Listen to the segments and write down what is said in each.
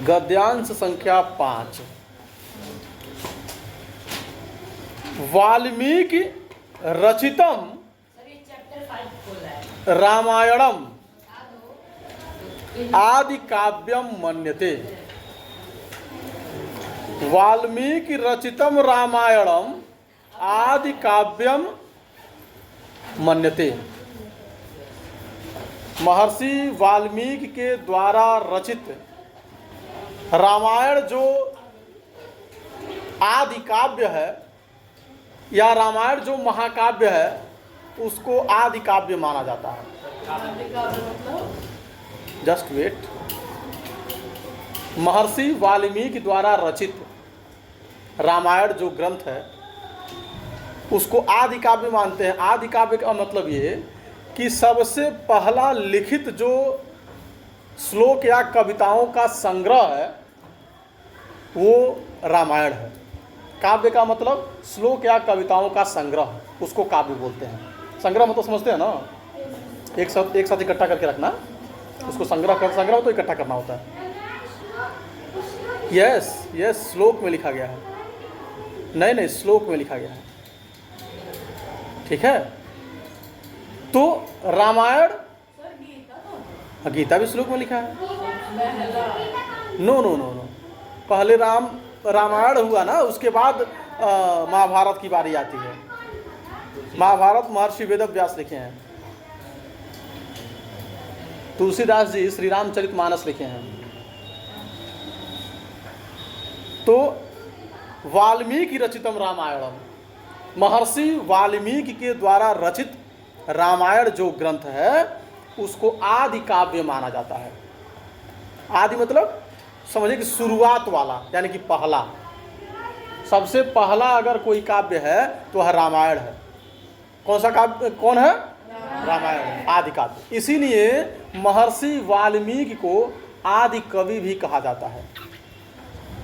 गद्यांश संख्या 5। वाल्मीकि रचितम रामायणम आदि काव्यम मन्यते। वाल्मीकि रचितम रामायणम आदि काव्यम मन्यते। महर्षि वाल्मीकि के द्वारा रचित रामायण जो आदि काव्य है या रामायण जो महाकाव्य है उसको आदि काव्य माना जाता है। Just wait. महर्षि वाल्मीकि द्वारा रचित रामायण जो ग्रंथ है उसको आदि काव्य मानते हैं। आदि काव्य का मतलब ये कि सबसे पहला लिखित जो श्लोक या कविताओं का संग्रह है वो रामायण है। काव्य का मतलब श्लोक या कविताओं का संग्रह, उसको काव्य बोलते हैं। संग्रह मतलब समझते हैं ना, एक साथ इकट्ठा करके रखना, उसको संग्रह तो इकट्ठा करना होता है। यस श्लोक में लिखा गया है। नहीं श्लोक में लिखा गया है, ठीक है। तो रामायण, गीता भी श्लोक में लिखा है। नो पहले रामायण हुआ ना, उसके बाद महाभारत की बारी आती है। महाभारत महर्षि वेदव्यास लिखे हैं। तुलसीदास जी श्री रामचरितमानस लिखे हैं। तो वाल्मीकि रचितम रामायणम, महर्षि वाल्मीकि के द्वारा रचित रामायण जो ग्रंथ है उसको आदि काव्य माना जाता है। आदि मतलब समझिए कि शुरुआत वाला, यानी कि पहला, सबसे पहला अगर कोई काव्य है तो वह रामायण है। कौन सा काव्य, कौन है? रामायण है, आदि काव्य। इसीलिए महर्षि वाल्मीकि को आदि कवि भी कहा जाता है,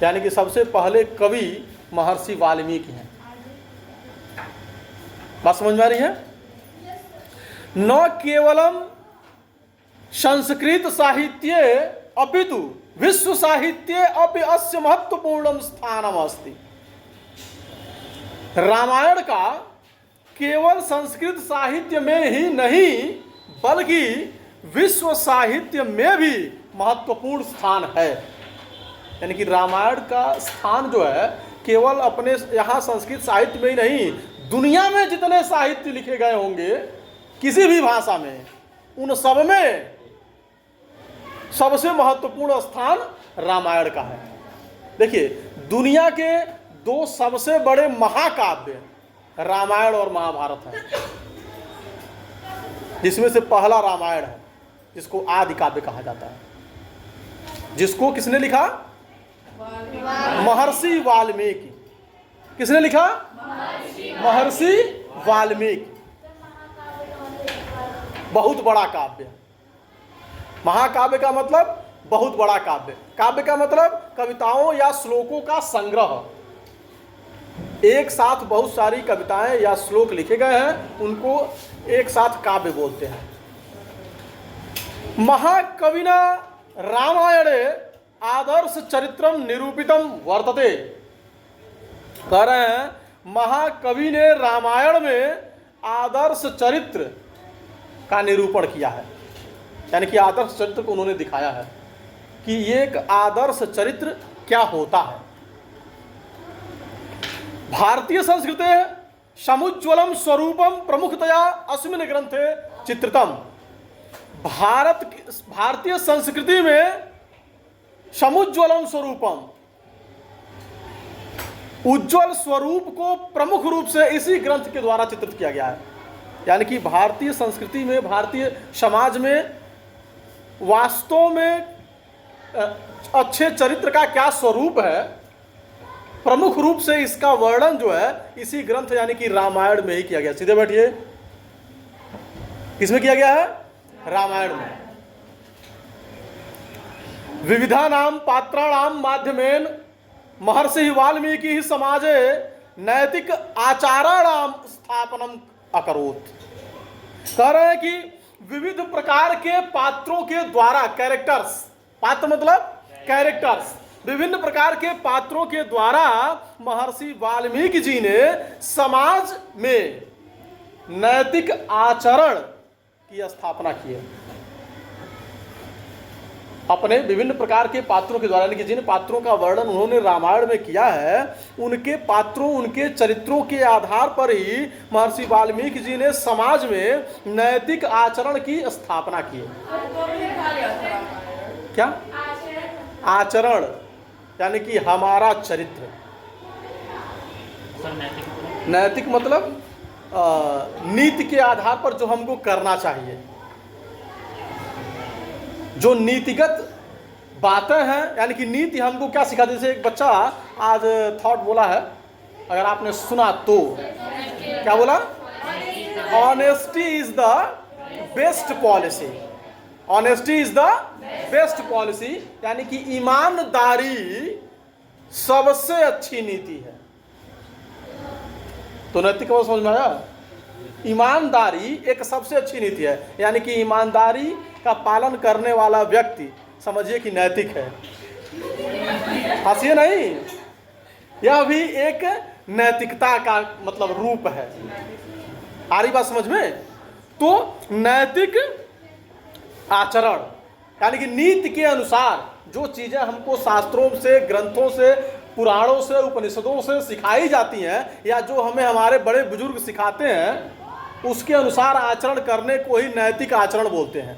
यानी कि सबसे पहले कवि महर्षि वाल्मीकि हैं। बात समझ में आ रही है? न केवलम संस्कृत साहित्ये अपितु विश्व साहित्ये अपि अस्य महत्वपूर्णम स्थानम अस्ति। रामायण का केवल संस्कृत साहित्य में ही नहीं बल्कि विश्व साहित्य में भी महत्वपूर्ण स्थान है। यानी कि रामायण का स्थान जो है केवल अपने यहाँ संस्कृत साहित्य में ही नहीं, दुनिया में जितने साहित्य लिखे गए होंगे किसी भी भाषा में, उन सब में सबसे महत्वपूर्ण स्थान रामायण का है। देखिए, दुनिया के दो सबसे बड़े महाकाव्य रामायण और महाभारत है, जिसमें से पहला रामायण है जिसको आदि काव्य कहा जाता है। जिसको किसने लिखा? महर्षि वाल्मीकि। किसने लिखा? महर्षि वाल्मीकि। बहुत बड़ा काव्य। महाकाव्य का मतलब बहुत बड़ा काव्य। काव्य का मतलब कविताओं या श्लोकों का संग्रह। एक साथ बहुत सारी कविताएं या श्लोक लिखे गए हैं, उनको एक साथ काव्य बोलते हैं। महाकविना रामायणे आदर्श चरित्रम निरूपितम वर्तते। कह रहे हैं महाकवि ने रामायण में आदर्श चरित्र का निरूपण किया है, यानी कि आदर्श चरित्र को उन्होंने दिखाया है कि एक आदर्श चरित्र क्या होता है। भारतीय संस्कृते समुज्ज्वलम स्वरूपम प्रमुखतया अस्मिन् ग्रंथे चित्रितम। भारतीय संस्कृति में समुज्ज्वलम स्वरूपम, उज्ज्वल स्वरूप को प्रमुख रूप से इसी ग्रंथ के द्वारा चित्रित किया गया है। यानी कि भारतीय संस्कृति में, भारतीय समाज में वास्तव में अच्छे चरित्र का क्या स्वरूप है, प्रमुख रूप से इसका वर्णन जो है इसी ग्रंथ यानी कि रामायण में ही किया गया। सीधे बैठिए, किसमें किया गया है? रामायण में। विविधानाम पात्राणाम माध्यमेन महर्षि वाल्मीकि समाजे नैतिक आचाराणाम स्थापनम अकरोत्। कह रहे हैं कि विविध प्रकार के पात्रों के द्वारा, कैरेक्टर्स, पात्र मतलब कैरेक्टर्स, विभिन्न प्रकार के पात्रों के द्वारा महर्षि वाल्मीकि जी ने समाज में नैतिक आचरण की स्थापना की है। अपने विभिन्न प्रकार के पात्रों के द्वारा, यानी कि जिन पात्रों का वर्णन उन्होंने रामायण में किया है, उनके पात्रों, उनके चरित्रों के आधार पर ही महर्षि वाल्मीकि जी ने समाज में नैतिक आचरण की स्थापना की है। क्या आचरण? यानी कि हमारा चरित्र। नैतिक मतलब नीति के आधार पर जो हमको करना चाहिए, जो नीतिगत बातें हैं, यानी कि नीति हमको क्या सिखाती है। जैसे एक बच्चा आज थॉट बोला है, अगर आपने सुना तो क्या बोला? Honesty is the best policy. Honesty is the best policy, यानी कि ईमानदारी सबसे अच्छी नीति है। तो नैतिक को समझ में आया? ईमानदारी एक सबसे अच्छी नीति है, यानी कि ईमानदारी का पालन करने वाला व्यक्ति समझिए कि नैतिक है। हंसिए नहीं, यह भी एक नैतिकता का मतलब रूप है। आ रही बात समझ में? तो नैतिक आचरण यानी कि नीति के अनुसार जो चीजें हमको शास्त्रों से, ग्रंथों से, पुराणों से, उपनिषदों से सिखाई जाती हैं, या जो हमें हमारे बड़े बुजुर्ग सिखाते हैं, उसके अनुसार आचरण करने को ही नैतिक आचरण बोलते हैं।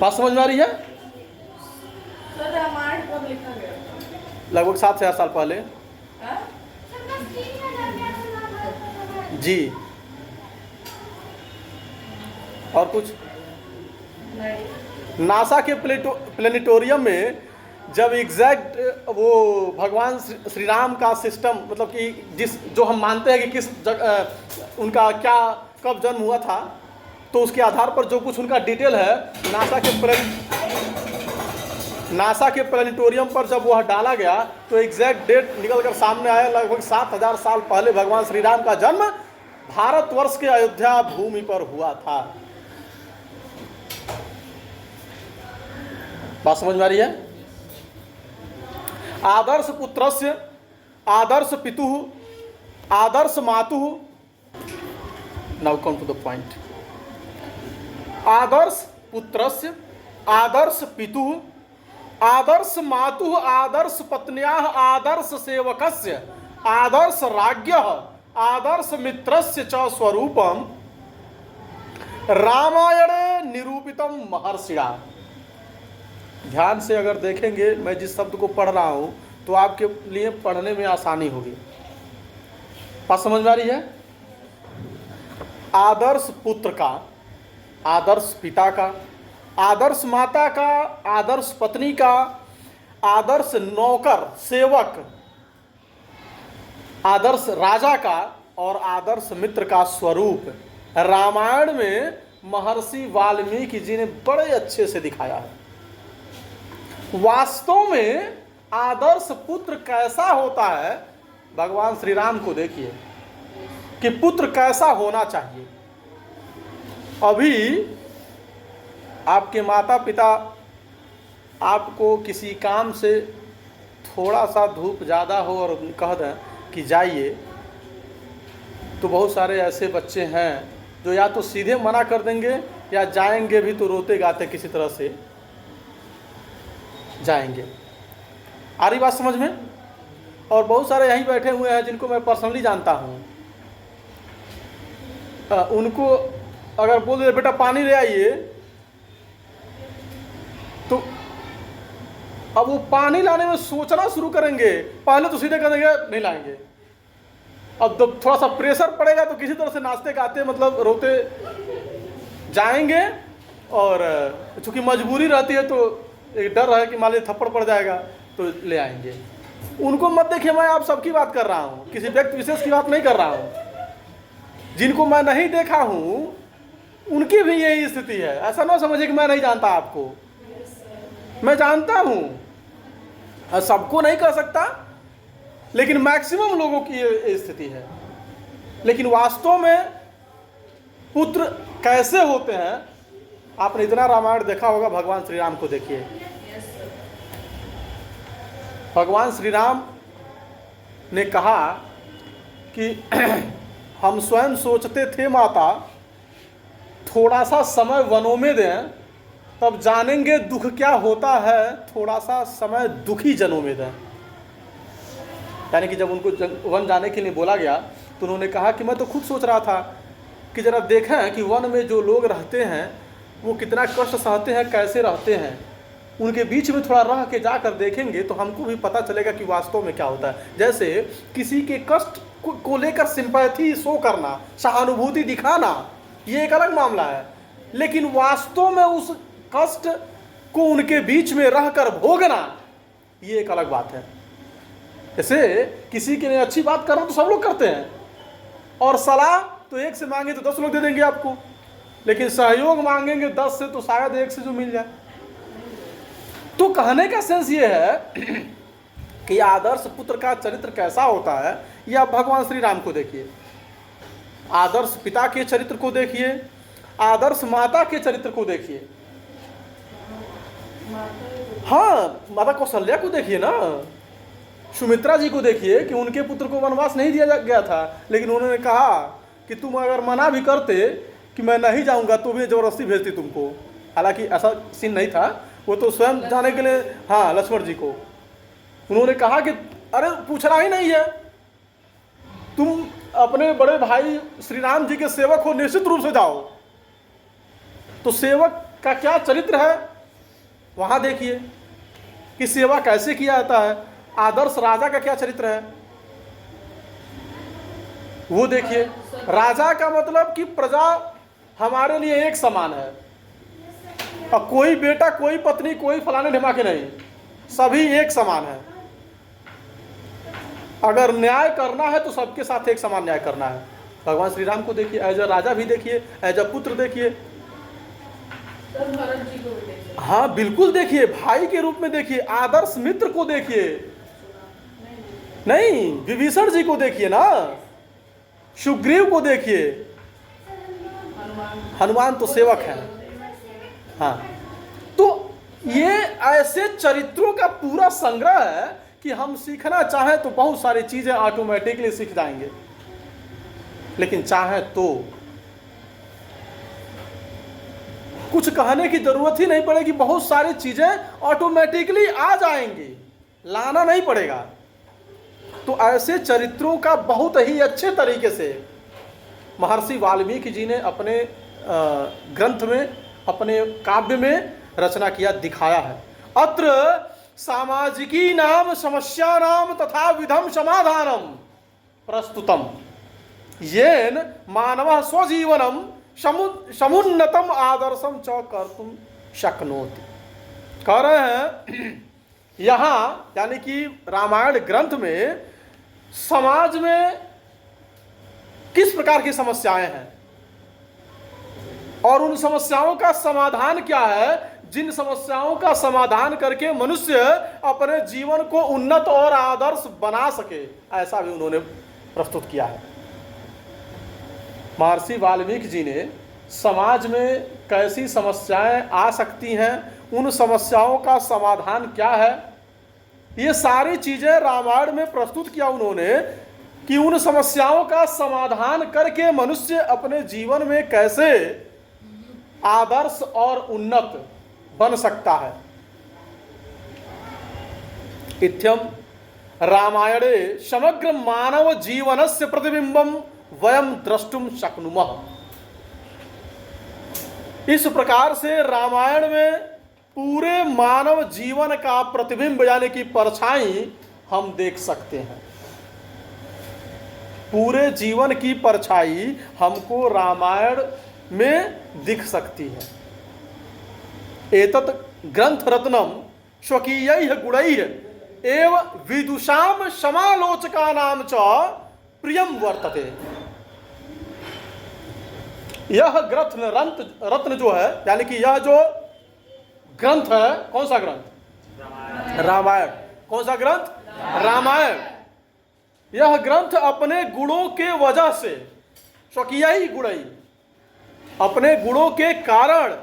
बात समझ में आ रही है? लगभग 7,000 साल पहले। जी, और कुछ? नासा के प्लेनेटोरियम में जब एग्जैक्ट वो भगवान श्री राम का सिस्टम, मतलब कि जिस जो हम मानते हैं कि किस जगह उनका क्या कब जन्म हुआ था, तो उसके आधार पर जो कुछ उनका डिटेल है, नासा के प्लेनेटोरियम पर जब वह डाला गया तो एग्जैक्ट डेट निकल कर सामने आया। लगभग 7,000 साल पहले भगवान श्री राम का जन्म भारतवर्ष के अयोध्या भूमि पर हुआ था। बात समझ में आ रही है? आदर्श पुत्रस्य, आदर्श पितुः, आदर्श मातुः। Now come to the point. आदर्श पुत्रस्य, आदर्श पितुः, आदर्श मातुः, आदर्श पत्न्याः, आदर्श सेवकस्य, आदर्श राज्ञः, आदर्श मित्रस्य च स्वरूपम रामायणे निरूपितम महर्षिणा। ध्यान से अगर देखेंगे, मैं जिस शब्द को पढ़ रहा हूं तो आपके लिए पढ़ने में आसानी होगी। बात समझ में आ रही है? आदर्श पुत्र का, आदर्श पिता का, आदर्श माता का, आदर्श पत्नी का, आदर्श नौकर सेवक, आदर्श राजा का और आदर्श मित्र का स्वरूप रामायण में महर्षि वाल्मीकि जी ने बड़े अच्छे से दिखाया है। वास्तव में आदर्श पुत्र कैसा होता है, भगवान श्री राम को देखिए कि पुत्र कैसा होना चाहिए। अभी आपके माता पिता आपको किसी काम से थोड़ा सा धूप ज़्यादा हो और कह दें कि जाइए, तो बहुत सारे ऐसे बच्चे हैं जो या तो सीधे मना कर देंगे या जाएंगे भी तो रोते गाते किसी तरह से जाएंगे। आ रही बात समझ में? और बहुत सारे यहीं बैठे हुए हैं जिनको मैं पर्सनली जानता हूँ। उनको अगर बोल दे बेटा पानी ले आइए, तो अब वो पानी लाने में सोचना शुरू करेंगे। पहले तो सीधे करेंगे नहीं लाएंगे, अब जब थोड़ा सा प्रेशर पड़ेगा तो किसी तरह से नाचते गाते मतलब रोते जाएंगे। और चूंकि मजबूरी रहती है तो एक डर है कि मान लीजिए थप्पड़ पड़ जाएगा तो ले आएंगे। उनको मत देखिए, मैं आप सबकी बात कर रहा हूँ, किसी व्यक्ति विशेष की बात नहीं कर रहा हूँ। जिनको मैं नहीं देखा हूँ उनकी भी यही स्थिति है। ऐसा ना समझिए कि मैं नहीं जानता आपको, मैं जानता हूँ। सबको नहीं कर सकता, लेकिन मैक्सिमम लोगों की ये स्थिति है। लेकिन वास्तव में पुत्र कैसे होते हैं, आपने इतना रामायण देखा होगा, भगवान श्री राम को देखिए। भगवान श्री राम ने कहा कि हम स्वयं सोचते थे माता, थोड़ा सा समय वनों में दें तब जानेंगे दुख क्या होता है, थोड़ा सा समय दुखी जनों में दें। यानी कि जब उनको वन जाने के लिए बोला गया तो उन्होंने कहा कि मैं तो खुद सोच रहा था कि जरा देखें कि वन में जो लोग रहते हैं वो कितना कष्ट सहते हैं, कैसे रहते हैं, उनके बीच में थोड़ा रह के जाकर देखेंगे तो हमको भी पता चलेगा कि वास्तव में क्या होता है। जैसे किसी के कष्ट को लेकर सिंपैथी शो करना, सहानुभूति दिखाना, ये एक अलग मामला है, लेकिन वास्तव में उस कष्ट को उनके बीच में रहकर भोगना, ये एक अलग बात है। जैसे किसी के लिए अच्छी बात करना तो सब लोग करते हैं, और सलाह तो एक से मांगे तो 10 लोग दे देंगे आपको, लेकिन सहयोग मांगेंगे 10 से तो शायद एक से जो मिल जाए। तो कहने का सेंस ये है कि आदर्श पुत्र का चरित्र कैसा होता है, ये आप भगवान श्री राम को देखिए, आदर्श पिता के चरित्र को देखिए, आदर्श माता के चरित्र को देखिए। हाँ, माता कौशल्या को देखिए ना, सुमित्रा जी को देखिए कि उनके पुत्र को वनवास नहीं दिया गया था, लेकिन उन्होंने कहा कि तुम अगर मना भी करते कि मैं नहीं जाऊंगा तो भी जबरदस्ती भेजती तुमको। हालांकि ऐसा सीन नहीं था, वो तो स्वयं जाने के लिए, हाँ, लक्ष्मण जी को उन्होंने कहा कि अरे पूछना ही नहीं है, तुम अपने बड़े भाई श्री राम जी के सेवक हो, निश्चित रूप से जाओ। तो सेवक का क्या चरित्र है वहां देखिए कि सेवा कैसे किया जाता है। आदर्श राजा का क्या चरित्र है वो देखिए। राजा का मतलब कि प्रजा हमारे लिए एक समान है, और कोई बेटा, कोई पत्नी, कोई फलाने ढिमाके नहीं, सभी एक समान है। अगर न्याय करना है तो सबके साथ एक समान न्याय करना है। भगवान श्री राम को देखिए, एज अ राजा भी देखिए, एज अ पुत्र देखिए, हाँ बिल्कुल देखिए, भाई के रूप में देखिए, आदर्श मित्र को देखिए, नहीं विभीषण जी को देखिए ना, सुग्रीव को देखिए, हनुमान तो सेवक है। हाँ, तो ये ऐसे चरित्रों का पूरा संग्रह है कि हम सीखना चाहें तो बहुत सारी चीजें ऑटोमेटिकली सीख जाएंगे, लेकिन चाहें तो कुछ कहने की जरूरत ही नहीं पड़ेगी, बहुत सारी चीजें ऑटोमेटिकली आ जाएंगी, लाना नहीं पड़ेगा। तो ऐसे चरित्रों का बहुत ही अच्छे तरीके से महर्षि वाल्मीकि जी ने अपने ग्रंथ में, अपने काव्य में रचना किया, दिखाया है। अत्र सामाजिकी नाम समस्या नाम तथा विधम समाधानम प्रस्तुतम येन मानव स्वजीवनम समुन्नतम आदर्शम च कर्तुम शक्नोति। कह रहे हैं यहाँ, यानी कि रामायण ग्रंथ में समाज में किस प्रकार की समस्याएं हैं और उन समस्याओं का समाधान क्या है, जिन समस्याओं का समाधान करके मनुष्य अपने जीवन को उन्नत और आदर्श बना सके, ऐसा भी उन्होंने प्रस्तुत किया है। महर्षि वाल्मीकि जी ने समाज में कैसी समस्याएं आ सकती हैं, उन समस्याओं का समाधान क्या है, ये सारी चीजें रामायण में प्रस्तुत किया उन्होंने कि उन समस्याओं का समाधान करके मनुष्य अपने जीवन में कैसे आदर्श और उन्नत बन सकता है। इत्थम रामायणे समग्र मानव जीवनस्य प्रतिबिंबम वयम द्रष्टुम शक्नुमः। इस प्रकार से रामायण में पूरे मानव जीवन का प्रतिबिंब यानी कि परछाई हम देख सकते हैं। पूरे जीवन की परछाई हमको रामायण में दिख सकती है। एतत् ग्रंथ रत्नम स्वकीयैः गुणैः एव विदुषाम समालोचकानां च प्रियम वर्तते। यह ग्रंथ रत्न जो है, यानी कि यह जो ग्रंथ है, कौन सा ग्रंथ? रामायण। कौन सा ग्रंथ? रामायण। यह ग्रंथ अपने गुणों के वजह से, स्वकीयैः गुणैः, अपने गुणों के कारण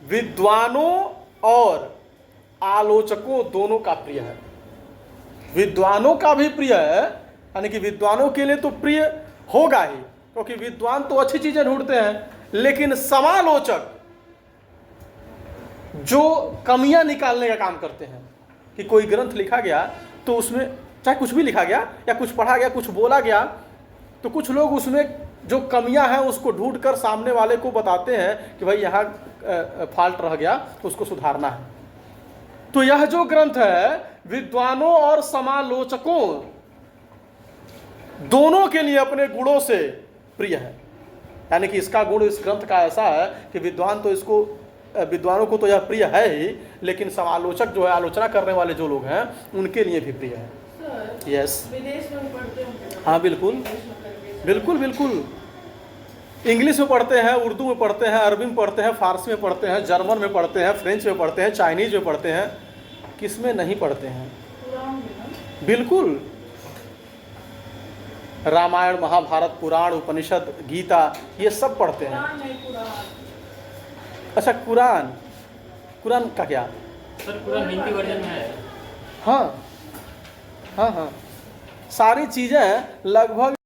विद्वानों और आलोचकों दोनों का प्रिय है। विद्वानों का भी प्रिय है, यानी कि विद्वानों के लिए तो प्रिय होगा ही, क्योंकि विद्वान तो अच्छी चीजें ढूंढते हैं, लेकिन समालोचक जो कमियां निकालने का काम करते हैं कि कोई ग्रंथ लिखा गया तो उसमें चाहे कुछ भी लिखा गया या कुछ पढ़ा गया, कुछ बोला गया, तो कुछ लोग उसमें जो कमियां हैं उसको ढूंढकर सामने वाले को बताते हैं कि भाई यहाँ फॉल्ट रह गया, उसको सुधारना है। तो यह जो ग्रंथ है विद्वानों और समालोचकों दोनों के लिए अपने गुणों से प्रिय है। यानी कि इसका गुण इस ग्रंथ का ऐसा है कि विद्वानों को तो यह प्रिय है ही, लेकिन समालोचक जो है, आलोचना करने वाले जो लोग हैं, उनके लिए भी प्रिय है। यस, विदेश में पढ़ते होंगे। हाँ बिल्कुल बिल्कुल बिल्कुल। इंग्लिश में पढ़ते हैं, उर्दू में पढ़ते हैं, अरबी में पढ़ते हैं, फारसी में पढ़ते हैं, जर्मन में पढ़ते हैं, फ्रेंच में पढ़ते हैं, चाइनीज में पढ़ते हैं, किस में नहीं पढ़ते हैं? कुरान में ना? बिल्कुल। रामायण, महाभारत, पुराण, उपनिषद, गीता, ये सब पढ़ते हैं। कुरान नहीं, कुरान। अच्छा, कुरान का क्या? सर कुरान हिंदी वर्जन में है। हाँ हाँ हाँ, सारी चीज़ें लगभग